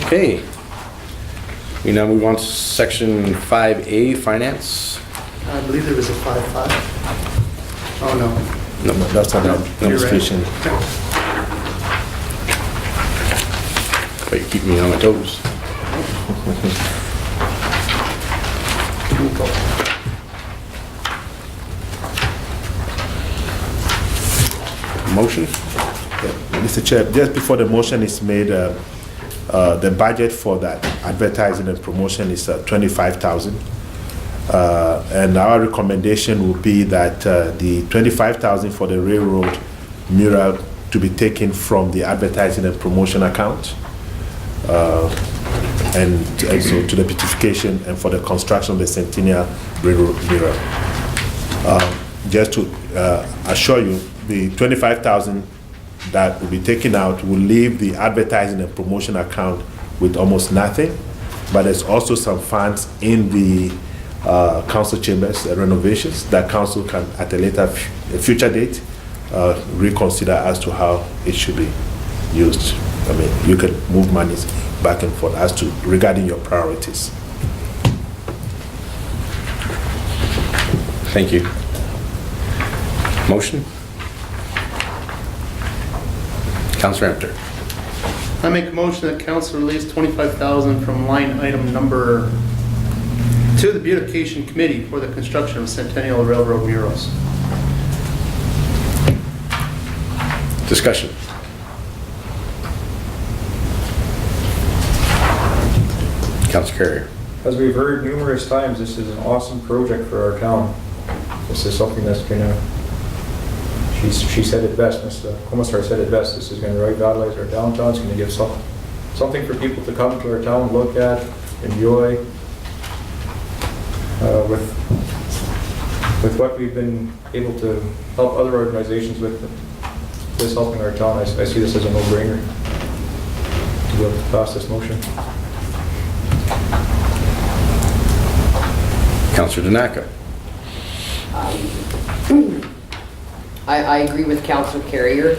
Okay. We now move on to section 5A, finance. I believe there was a 5-5. Oh, no. No, that's not an You're administration. right. But you keep me on my toes. Motion? Mr. Chair, just before the motion is made, the budget for that advertising and promotion is 25,000. And our recommendation would be that the 25,000 for the railroad mural to be taken from the advertising and promotion account, and also to the beautification and for the construction of the Centennial Railroad mural. Just to assure you, the 25,000 that will be taken out will leave the advertising and promotion account with almost nothing, but there's also some funds in the council chambers renovations that council can at a future date reconsider as to how it should be used. I mean, you can move monies back and forth as to regarding your priorities. Thank you. Motion? Councillor Empter. I make a motion that council release 25,000 from line item number to the beautification committee for the construction of Centennial Railroad murals. Discussion. Councillor Carrier. As we've heard numerous times, this is an awesome project for our town. This is something that's gonna, she said it best, Mr. Commissar said it best, this is gonna revitalize our downtown, it's gonna give something for people to come to our town, look at, enjoy. With what we've been able to help other organizations with, this helping our town, I see this as a no-brainer to be able to pass this motion. Councillor Danaka. I agree with Councillor Carrier.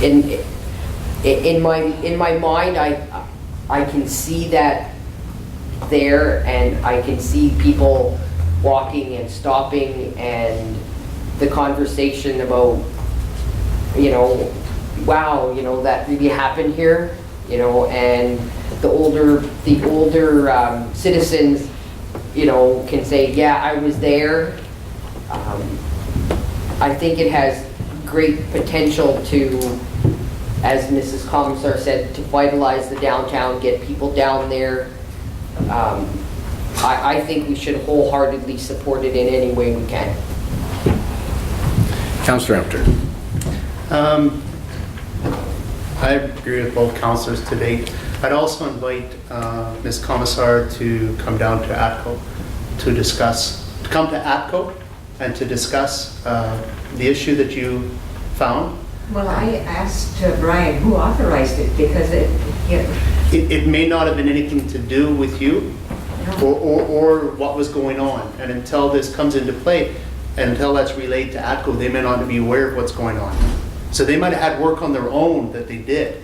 In my mind, I can see that there, and I can see people walking and stopping, and the conversation about, wow, that really happened here, and the older citizens, can say, yeah, I was there. I think it has great potential to, as Mrs. Commissar said, to vitalize the downtown, get people down there. I think we should wholeheartedly support it in any way we can. Councillor Empter. I agree with both councillors to date. I'd also invite Ms. Commissar to come down to ATCO to come to ATCO and to discuss the issue that you found. Well, I asked Brian who authorized it, because It may not have been anything to do with you or what was going on. And until this comes into play, and until that's relayed to ATCO, they may not be aware of what's going on. So they might have had work on their own that they did,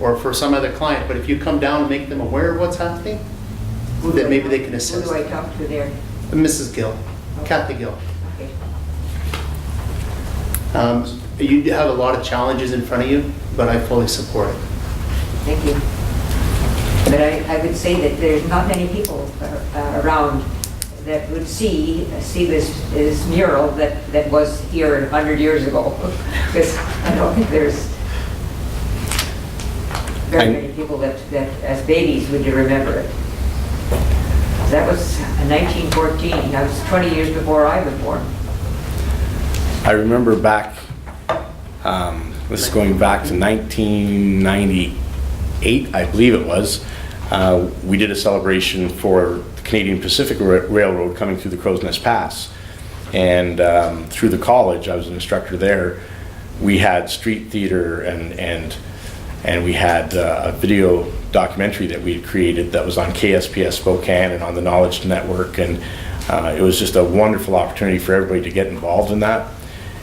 or for some other client. But if you come down and make them aware of what's happening, then maybe they can assist. Who do I talk to there? Mrs. Gill, Kathy Gill. Okay. You have a lot of challenges in front of you, but I fully support it. Thank you. But I would say that there's not many people around that would see this mural that was here 100 years ago. Because I don't think there's very many people that as babies would remember it. That was 1914. That was 20 years before I was born. I remember back, this is going back to 1998, I believe it was. We did a celebration for the Canadian Pacific Railroad coming through the Crow's Nest Pass. And through the college, I was an instructor there, we had street theater and we had a video documentary that we had created that was on KSPS Spokane and on the Knowledge Network. And it was just a wonderful opportunity for everybody to get involved in that.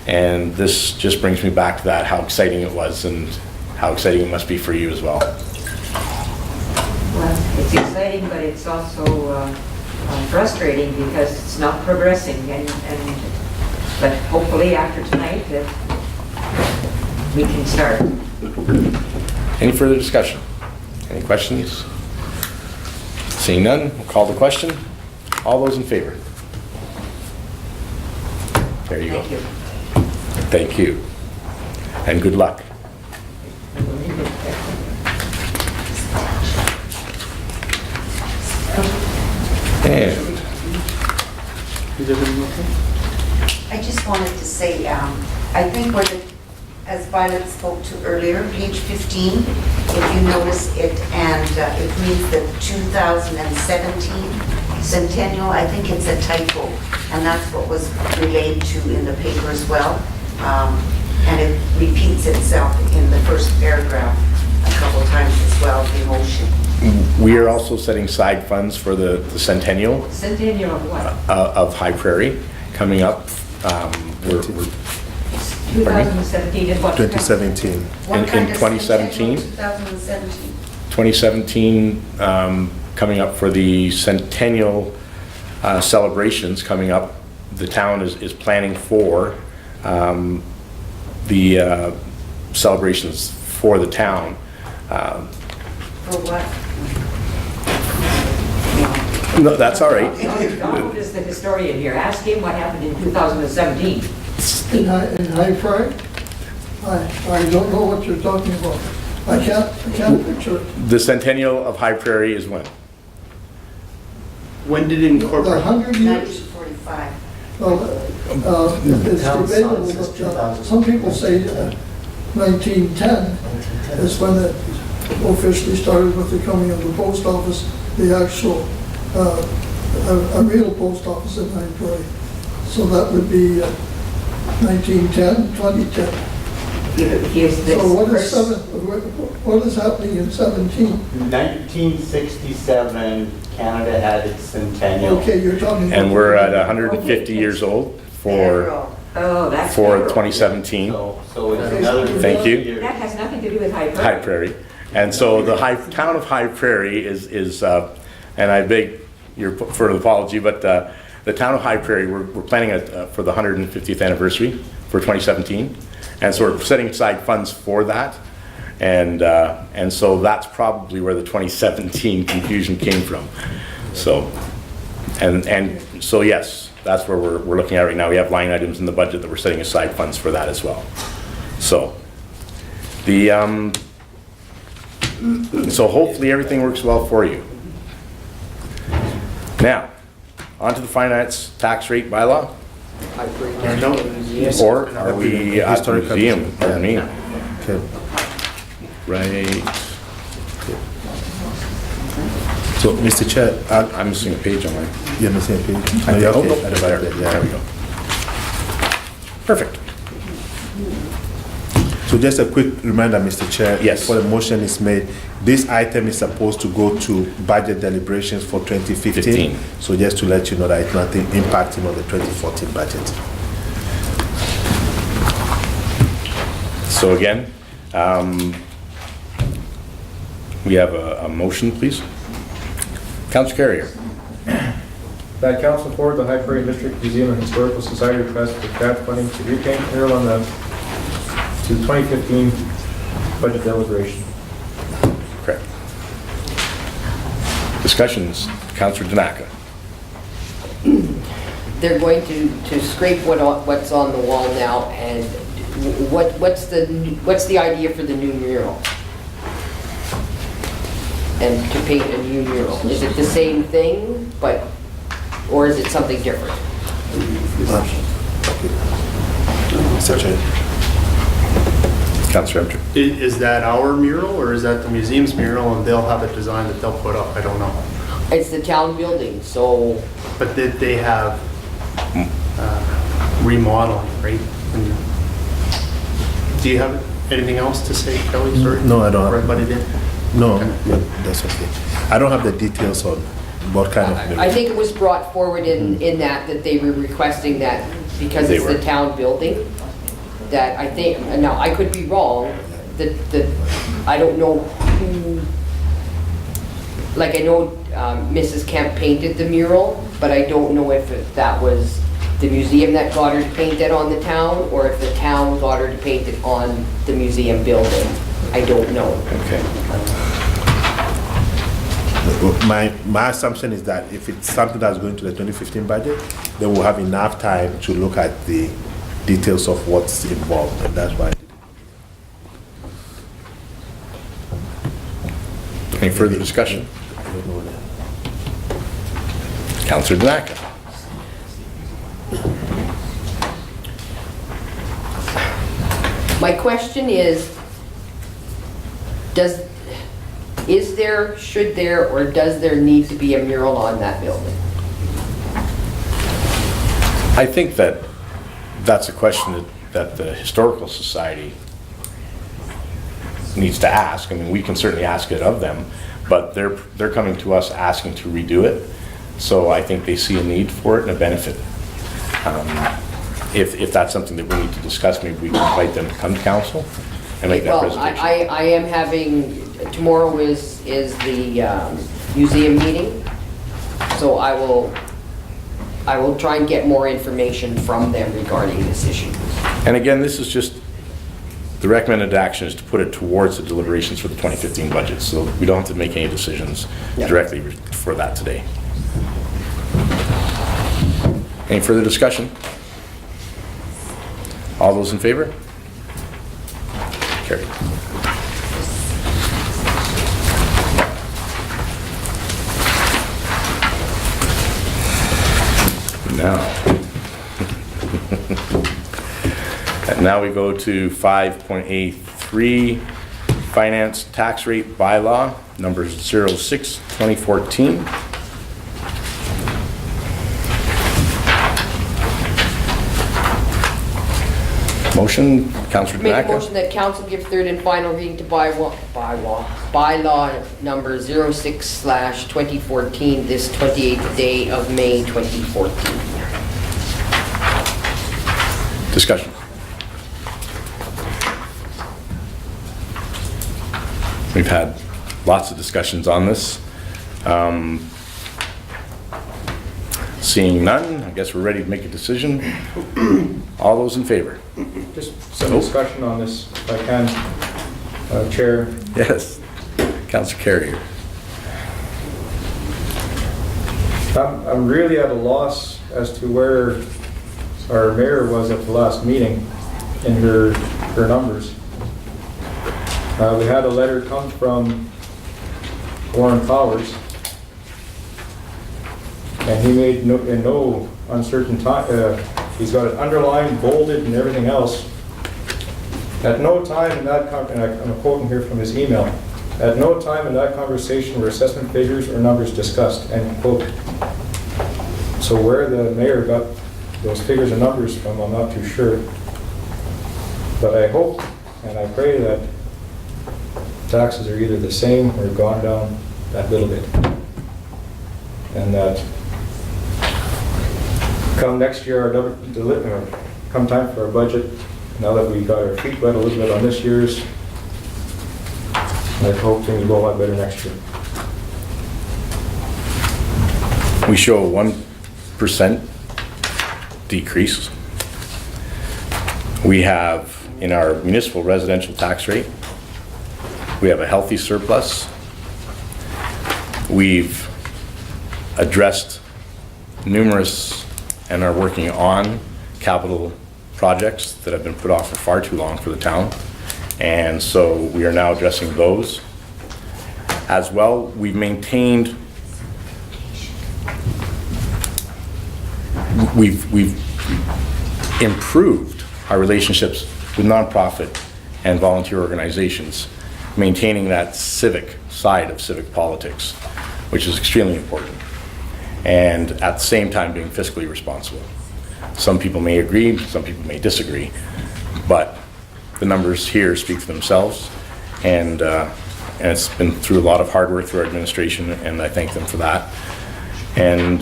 And this just brings me back to that, how exciting it was and how exciting it must be for you as well. It's exciting, but it's also frustrating because it's not progressing but hopefully after tonight that we can start. Any further discussion? Any questions? Seeing none, we'll call the question. All those in favor? There you go. Thank you. Thank you. And good luck. And Is everything okay? I just wanted to say, I think as Violet spoke to earlier, page 15, if you notice it, and it reads the 2017 centennial, I think it's a typo, and that's what was relayed to in the paper as well. And it repeats itself in the first paragraph a couple times as well, the motion. we are also setting aside funds for the centennial Centennial of what? of High Prairie coming up. We're 2017 is what? 2017. What In kind of 2017? centennial 2017. 2017 coming up for the centennial celebrations coming up. The town is planning for the celebrations for the town. For what? No, that's all right. Donald is the historian here. Ask him what happened in 2017. In High Prairie? I don't know what you're talking about. I can't picture it. The centennial of High Prairie is when? When did it The incorporate? 100 years, 1945. well, it's debatable, but some people say 1910 is when it officially started with the coming of the post office, the actual, a real post office in High Prairie. So that would be 1910, 2010. Here's this So first- what is happening in 17? 1967, Canada had its centennial. Okay, you're talking about. And we're at 150 years old for Federal. Oh, that's. for federal. 2017. So it's another. Thank you. 50 years. That has nothing to do with High Prairie. High Prairie. And so the town of High Prairie is and I beg your further apology, but the town of High Prairie, we're planning for the 150th anniversary for 2017. And so we're setting aside funds for that. And so that's probably where the 2017 confusion came from. So, and so yes, that's where we're looking at right now. We have line items in the budget that we're setting aside funds for that as well. So, so hopefully everything works well for you. Now, on to the finance tax rate bylaw, or are we at the Historical museum? Pardon me. Okay. Right, So, Mr. Chair, I'm missing a page on mine. you're missing a page? I No, you're think- okay. oh, At the there, back there, there we go. Perfect. So just a quick reminder, Mr. Chair. Yes. Before the motion is made, this item is supposed to go to budget deliberations for 2015. 15. So just to let you know that it's nothing impacting on the 2014 budget. So again, we have a motion, please. Councilor Carrier. That council forward the High Prairie District Museum and Historical Society request for grant funding to repaint mural on the 2015 budget deliberation. Correct. Discussions, Councilor Danaka. They're going to scrape what's on the wall now, and what's the idea for the new mural? And to paint a new mural, is it the same thing, or is it something different? Mr. Chair. Councilor Emter. Is that our mural or is that the museum's mural and they'll have a design that they'll put up? I don't know. It's the town building, so But they have remodeling, right? And do you have anything else to say, Kelly? Sorry. No, I don't have- Everybody did? No, Okay. but that's okay. I don't have the details on what kind of. I think it was brought forward in that they were requesting that because They it's were. the town building, that I think, now I could be wrong, that I don't know like I know Mrs. Kemp painted the mural, but I don't know if that was the museum that got her to paint it on the town, or if the town got her to paint it on the museum building. I don't know. Okay. My assumption is that if it's something that's going to the 2015 budget, then we'll have enough time to look at the details of what's involved, and that's why. Any further discussion? Councillor Danaka. My question is there, should there, or does there need to be a mural on that building? I think that that's a question that the Historical Society needs to ask. I mean, we can certainly ask it of them, but they're coming to us asking to redo it. So I think they see a need for it and a benefit. If that's something that we need to discuss, maybe we can invite them to come to council and make that Well, presentation. I am having, tomorrow is the museum meeting, so I will try and get more information from them regarding this issue. And again, this is just, the recommended action is to put it towards the deliberations for the 2015 budget, so we don't have to make any decisions Yeah. directly for that today. Any further discussion? All those in favor? Carried. Now we go to 5.83, Finance Tax Rate Bylaw, number 06/2014. Motion, Councillor Make a Danaka. motion that council give third and final reading to bylaw number 06/2014, this 28th day of May 2014. Discussion. We've had lots of discussions on this. Seeing none, I guess we're ready to make a decision. All those in favor? Just some discussion on this, if I can, Chair. Yes. Councillor Carrier. I'm really at a loss as to where our mayor was at the last meeting in her numbers. We had a letter come from Warren Powers, and he made in no uncertain time, he's got it underlined, bolded, and everything else. At no time in that, and I'm quoting here from his email, at no time in that conversation were assessment figures or numbers discussed, end quote. So where the mayor got those figures and numbers from, I'm not too sure. But I hope and I pray that taxes are either the same or gone down that little bit. And that come next year, come time for our budget, now that we got our feet wet a little bit on this year's, I hope things will go a lot better next year. We show a 1% decrease. We have, in our municipal residential tax rate, we have a healthy surplus. We've addressed numerous and are working on capital projects that have been put off for far too long for the town. And so we are now addressing those. As well, we've maintained, we've improved our relationships with nonprofit and volunteer organizations, maintaining that civic side of civic politics, which is extremely important, and at the same time being fiscally responsible. Some people may agree, some people may disagree, but the numbers here speak for themselves, and it's been through a lot of hard work through our administration, and I thank them for that. And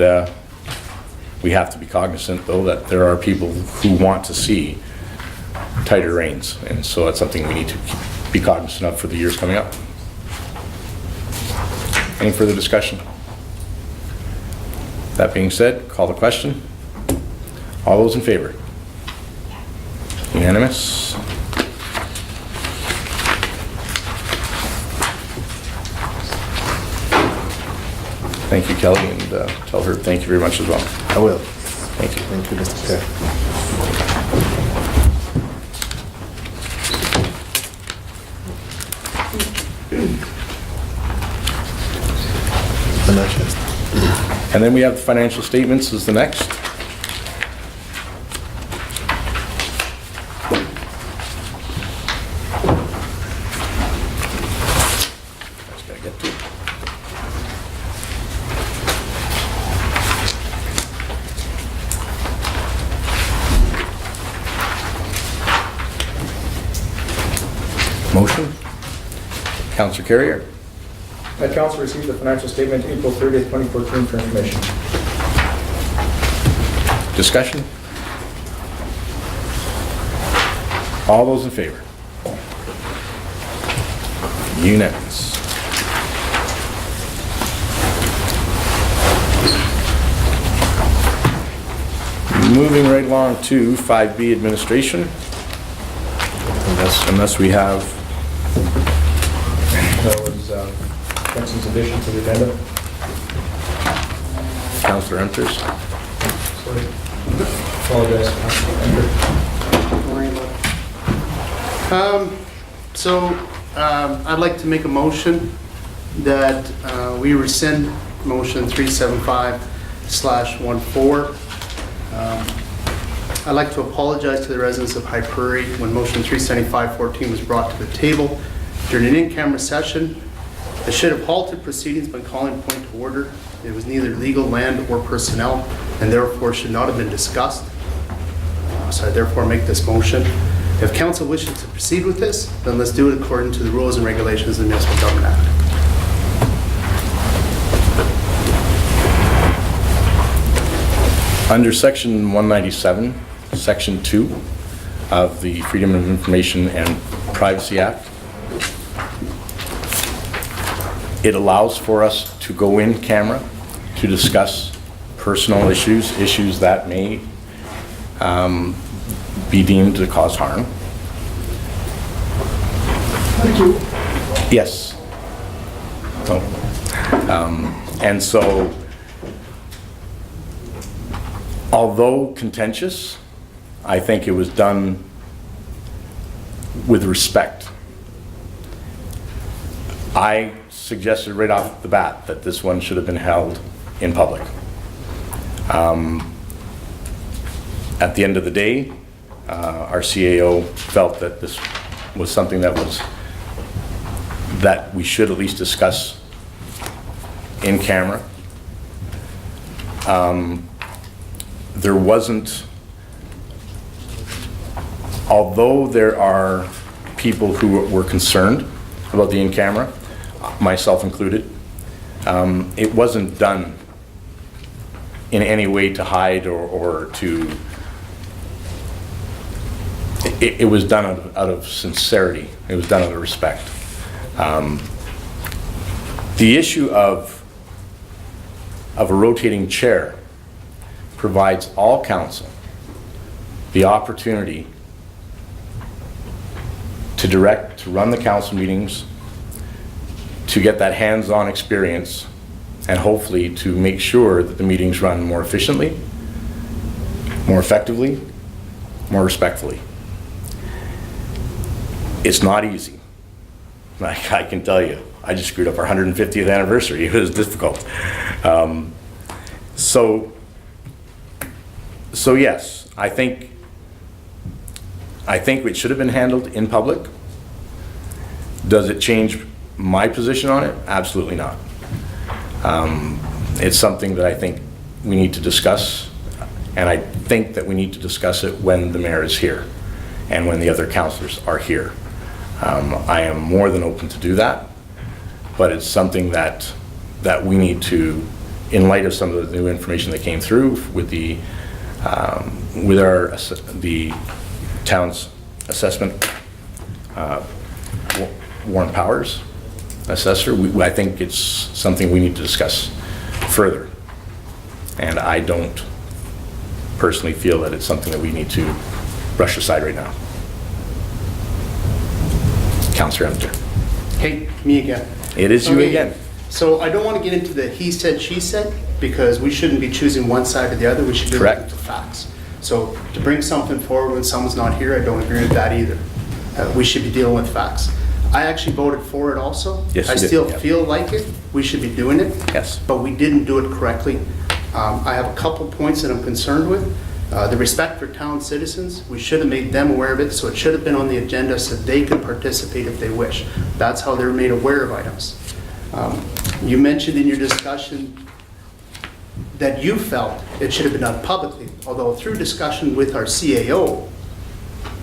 we have to be cognizant, though, that there are people who want to see tighter reins, and so that's something we need to be cognizant of for the years coming up. Any further discussion? That being said, call the question. All those in favor? Unanimous? Thank you, Kelly, and tell her thank you very much as well. I will. Thank you. Thank you, Mr. Chair. Financials. And then we have the financial statements is the next. Just gotta get to it. Motion? Councillor Carrier. That council received the financial statement April 30th, 2014 for information. Discussion? All those in favor? Unanimous. Moving right along to 5B administration. Unless we have, That was Benson's addition to the agenda. Councillor Enters. Sorry. Apologize. Don't worry about it. I'd like to make a motion that we rescind motion 375/14. I'd like to apologize to the residents of High Prairie when motion 375/14 was brought to the table during an in-camera session. I should have halted proceedings by calling point to order. It was neither legal, land, or personnel, and therefore should not have been discussed. So I therefore make this motion. If council wishes to proceed with this, then let's do it according to the rules and regulations of the Municipal Government Act. Under Section 197, Section 2 of the Freedom of Information and Privacy Act, it allows for us to go in camera to discuss personal issues that may be deemed to cause harm. Thank you. Yes. Oh. And so, although contentious, I think it was done with respect. I suggested right off the bat that this one should have been held in public. At the end of the day, our CAO felt that this was something that we should at least discuss in camera. There wasn't, although there are people who were concerned about the in-camera, myself included, it wasn't done in any way to hide or to, it was done out of sincerity. It was done out of respect. The issue of a rotating chair provides all council the opportunity to run the council meetings, to get that hands-on experience, and hopefully to make sure that the meetings run more efficiently, more effectively, more respectfully. It's not easy. I can tell you, I just screwed up our 150th anniversary. It was difficult. So yes, I think it should have been handled in public. Does it change my position on it? Absolutely not. It's something that I think we need to discuss, and I think that we need to discuss it when the mayor is here and when the other councillors are here. I am more than open to do that, but it's something that we need to, in light of some of the new information that came through with the town's assessment, Warren Powers, assessor, I think it's something we need to discuss further. And I don't personally feel that it's something that we need to brush aside right now. Councillor Hunter. Hey, me again. It is you Okay, again. So I don't want to get into the he said, she said, because we shouldn't be choosing one side or the other. We should be looking Correct. at the facts. So to bring something forward when someone's not here, I don't agree with that either. We should be dealing with facts. I actually voted for it also. Yes, I you did, still yeah. feel like it. We should be doing it. Yes. But we didn't do it correctly. I have a couple points that I'm concerned with. The respect for town citizens, we should have made them aware of it, so it should have been on the agenda so they could participate if they wish. That's how they're made aware of items. You mentioned in your discussion that you felt it should have been done publicly, although through discussion with our CAO,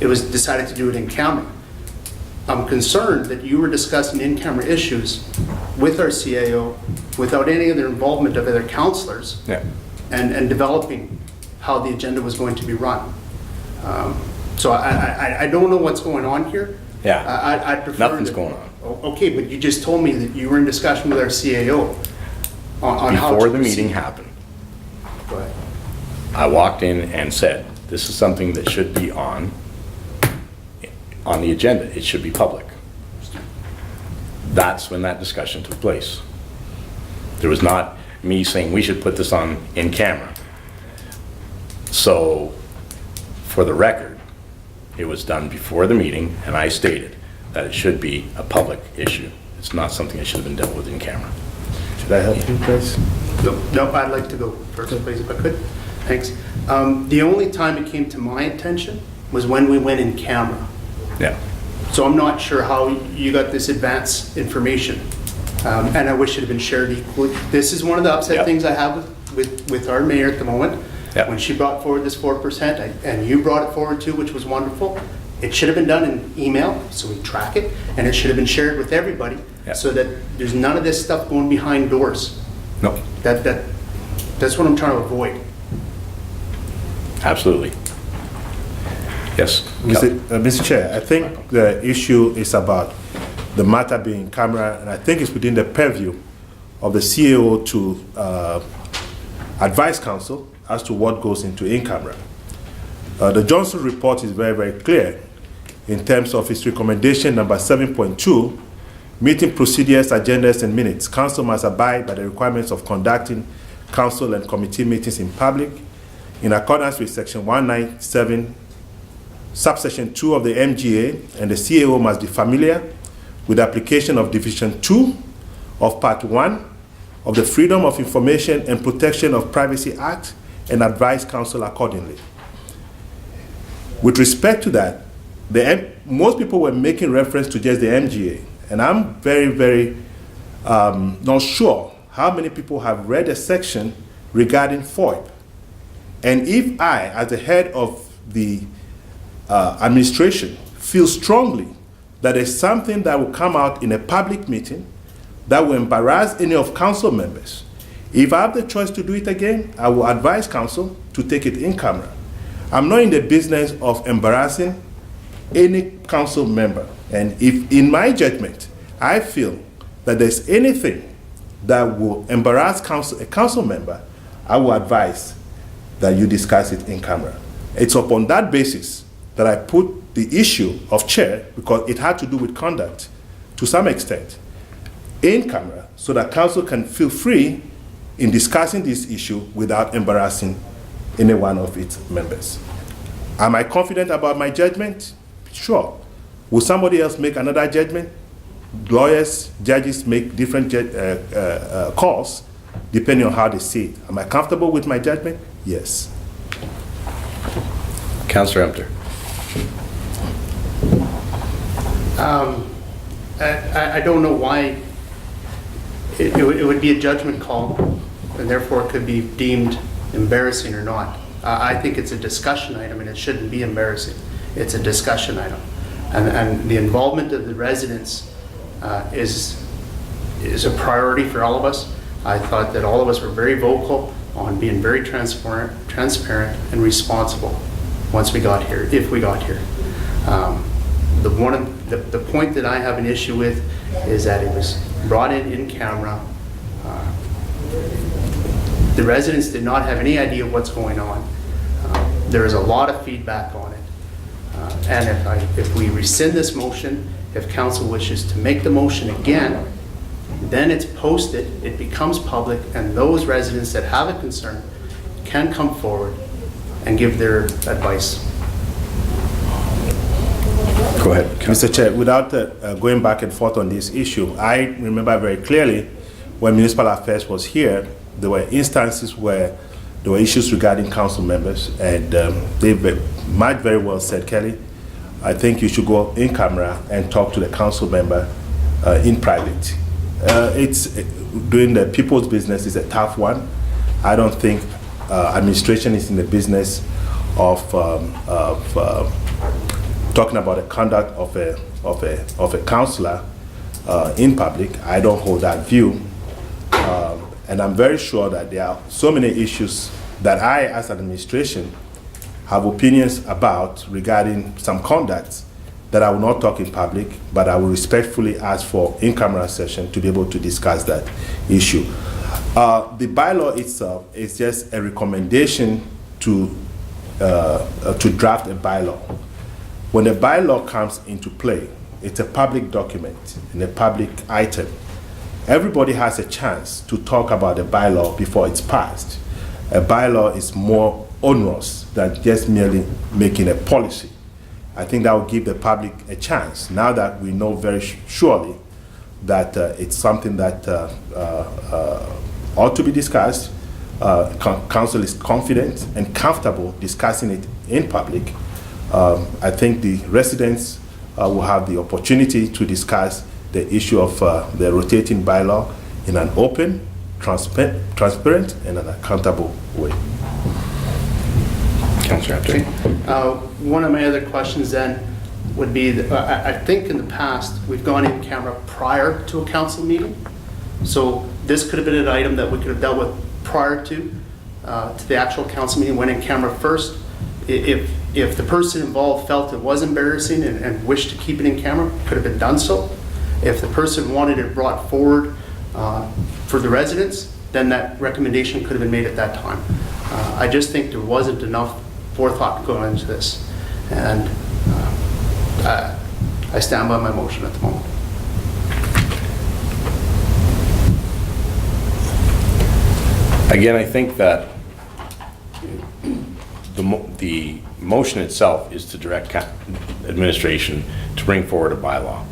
it was decided to do it in camera. I'm concerned that you were discussing in-camera issues with our CAO without any other involvement of other councillors Yeah. and developing how the agenda was going to be run. So I don't know what's going on here. Yeah. I'd prefer. Nothing's that- going on. Okay, but you just told me that you were in discussion with our CAO on how to Before the proceed. meeting happened, Go ahead. I walked in and said, this is something that should be on the agenda. It should be public. That's when that discussion took place. There was not me saying we should put this on in camera. So, for the record, it was done before the meeting, and I stated that it should be a public issue. It's not something that should have been dealt with in camera. Should I help you, guys? No, I'd like to go first, please, if I could. Thanks. The only time it came to my attention was when we went in camera. Yeah. So I'm not sure how you got this advance information, and I wish it had been shared equally. This is one of the upset Yep. things I have with our mayor at the moment. Yep. When she brought forward this 4%, and you brought it forward too, which was wonderful, it should have been done in email, so we track it, and it should have been shared with everybody, Yep. so that there's none of this stuff going behind doors. No, That's what I'm trying to avoid. absolutely. Yes. Mr. Chair, I think the issue is about the matter being camera, and I think it's within the purview of the CAO to advise council as to what goes into in-camera. The Johnson report is very, very clear in terms of its recommendation number 7.2, meeting procedures, agendas, and minutes. Council must abide by the requirements of conducting council and committee meetings in public in accordance with section 197 subsection 2 of the MGA, and the CAO must be familiar with the application of Division 2 of Part 1 of the Freedom of Information and Protection of Privacy Act and advise council accordingly. With respect to that, most people were making reference to just the MGA, and I'm very, very not sure how many people have read a section regarding FOIP. And if I, as the head of the administration, feel strongly that there's something that will come out in a public meeting that will embarrass any of council members, if I have the choice to do it again, I will advise council to take it in camera. I'm not in the business of embarrassing any council member. And if, in my judgment, I feel that there's anything that will embarrass a council member, I will advise that you discuss it in camera. It's upon that basis that I put the issue of chair, because it had to do with conduct to some extent, in camera, so that council can feel free in discussing this issue without embarrassing any one of its members. Am I confident about my judgment? Sure. Will somebody else make another judgment? Lawyers, judges make different calls depending on how they see it. Am I comfortable with my judgment? Yes. Councillor Empter. I don't know why it would be a judgment call, and therefore it could be deemed embarrassing or not. I think it's a discussion item, and it shouldn't be embarrassing. It's a discussion item. And the involvement of the residents is a priority for all of us. I thought that all of us were very vocal on being very transparent and responsible once we got here, if we got here. The point that I have an issue with is that it was brought in camera. The residents did not have any idea what's going on. There is a lot of feedback on it. And if we rescind this motion, if council wishes to make the motion again, then it's posted, it becomes public, and those residents that have a concern can come forward and give their advice. Go ahead. Mr. Chair, without going back and forth on this issue, I remember very clearly when Municipal Affairs was here, there were instances where there were issues regarding council members, and they might very well said, Kelly, I think you should go in camera and talk to the council member in private. Doing the people's business is a tough one. I don't think administration is in the business of talking about the conduct of a councillor in public. I don't hold that view. And I'm very sure that there are so many issues that I, as an administration, have opinions about regarding some conducts that I will not talk in public, but I will respectfully ask for in-camera session to be able to discuss that issue. The bylaw itself is just a recommendation to draft a bylaw. When a bylaw comes into play, it's a public document and a public item. Everybody has a chance to talk about a bylaw before it's passed. A bylaw is more onerous than just merely making a policy. I think that will give the public a chance, now that we know very surely that it's something that ought to be discussed. Council is confident and comfortable discussing it in public. I think the residents will have the opportunity to discuss the issue of the rotating bylaw in an open, transparent, and an accountable way. Councillor Apter. One of my other questions then would be, that, I think in the past, we've gone in camera prior to a council meeting. So this could have been an item that we could have dealt with prior to the actual council meeting, went in camera first. If the person involved felt it was embarrassing and wished to keep it in camera, could have been done so. If the person wanted it brought forward for the residents, then that recommendation could have been made at that time. I just think there wasn't enough forethought going into this. And I stand by my motion at the moment. Again, I think that the motion itself is to direct administration to bring forward a bylaw.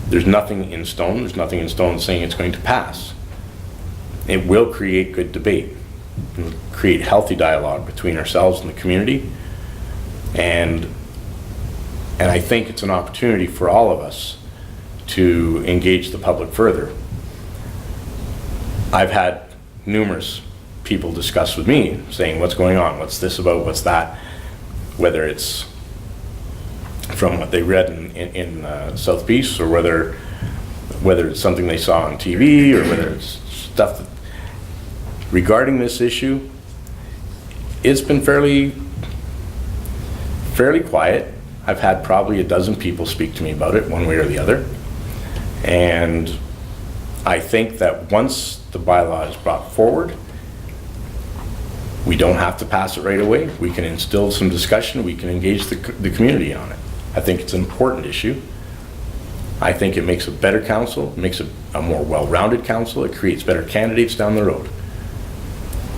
There's nothing in stone. There's nothing in stone saying it's going to pass. It will create good debate, create healthy dialogue between ourselves and the community, and I think it's an opportunity for all of us to engage the public further. I've had numerous people discuss with me saying, what's going on, what's this about, what's that, whether it's from what they read in South Peace, or whether it's something they saw on TV, or whether it's stuff that, regarding this issue, it's been fairly quiet. I've had probably a dozen people speak to me about it one way or the other, and I think that once the bylaw is brought forward, we don't have to pass it right away. We can instill some discussion. We can engage the community on it. I think it's an important issue. I think it makes a better council, it makes a more well-rounded council, it creates better candidates down the road.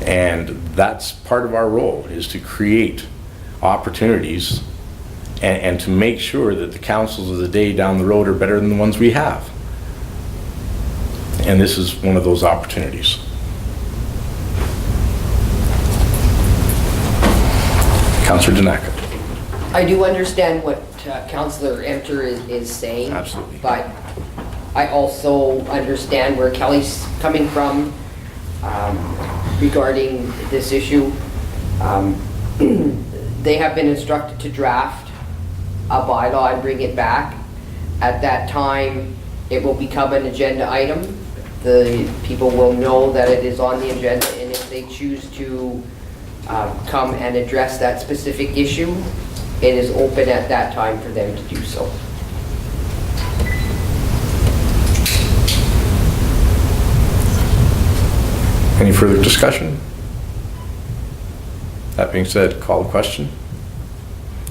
And that's part of our role, is to create opportunities and to make sure that the councils of the day down the road are better than the ones we have. And this is one of those opportunities. Councillor Danaka. I do understand what Councillor Emter is saying. Absolutely. But I also understand where Kelly's coming from regarding this issue. They have been instructed to draft a bylaw and bring it back. At that time, it will become an agenda item. The people will know that it is on the agenda, and if they choose to come and address that specific issue, it is open at that time for them to do so. Any further discussion? That being said, call the question.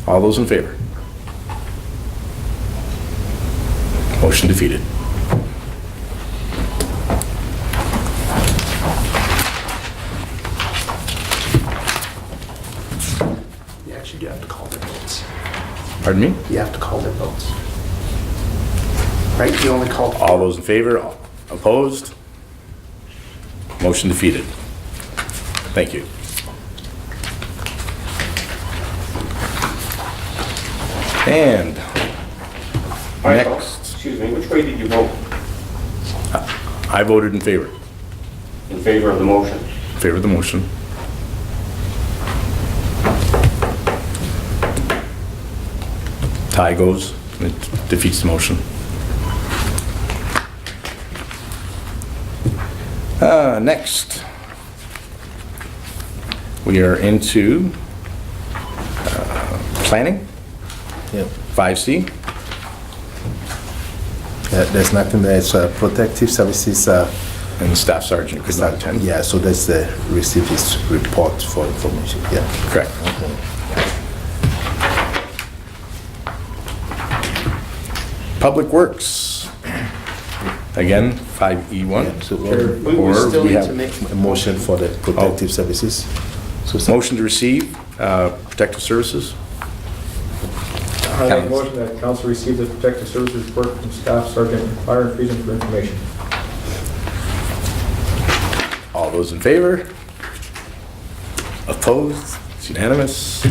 All those in favor? Motion defeated. You actually do have to call their votes. Pardon me? You have to call their votes. Right, you only call. All those in favor? Opposed? Motion defeated. Thank you. And Michael, next, excuse me, which way did you vote? I voted in favor. In favor of the motion? Favor of the motion. Tie goes, it defeats the motion. Next, we are into planning, Yeah. 5C. There's nothing there, it's protective services. And the staff sergeant could not attend. Yeah, so that's the receive his report for information, yeah. Correct. Public Works. Again, 5E1. Yeah, so We Or still we need have to make. a motion for the protective services. Motion to receive protective services. I make a motion that council receive the protective services report from Staff Sergeant Fire and Freezing for information. All those in favor? Opposed? It's unanimous.